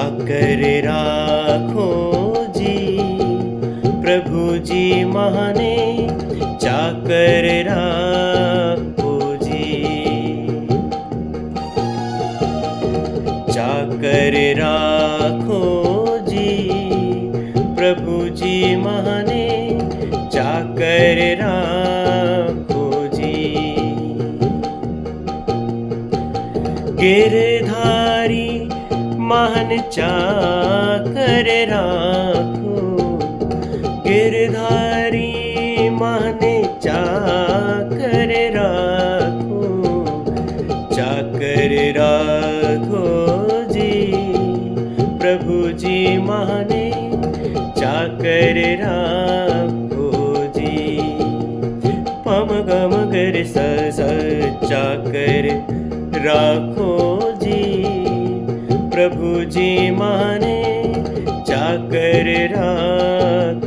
चाकर राखो जी, प्रभु जी महाने चाकर राखो जी। चाकर राखो जी, प्रभु जी महाने चाकर राखो जी। गिरधारी महान चाकर राखो, गिरधारी महान चाकर राखो, चाकर राखो जी, प्रभु जी महाने चाकर राखो जी। पम गम गर स स चाकर राखो जी, प्रभु जी महाने चाकर राखो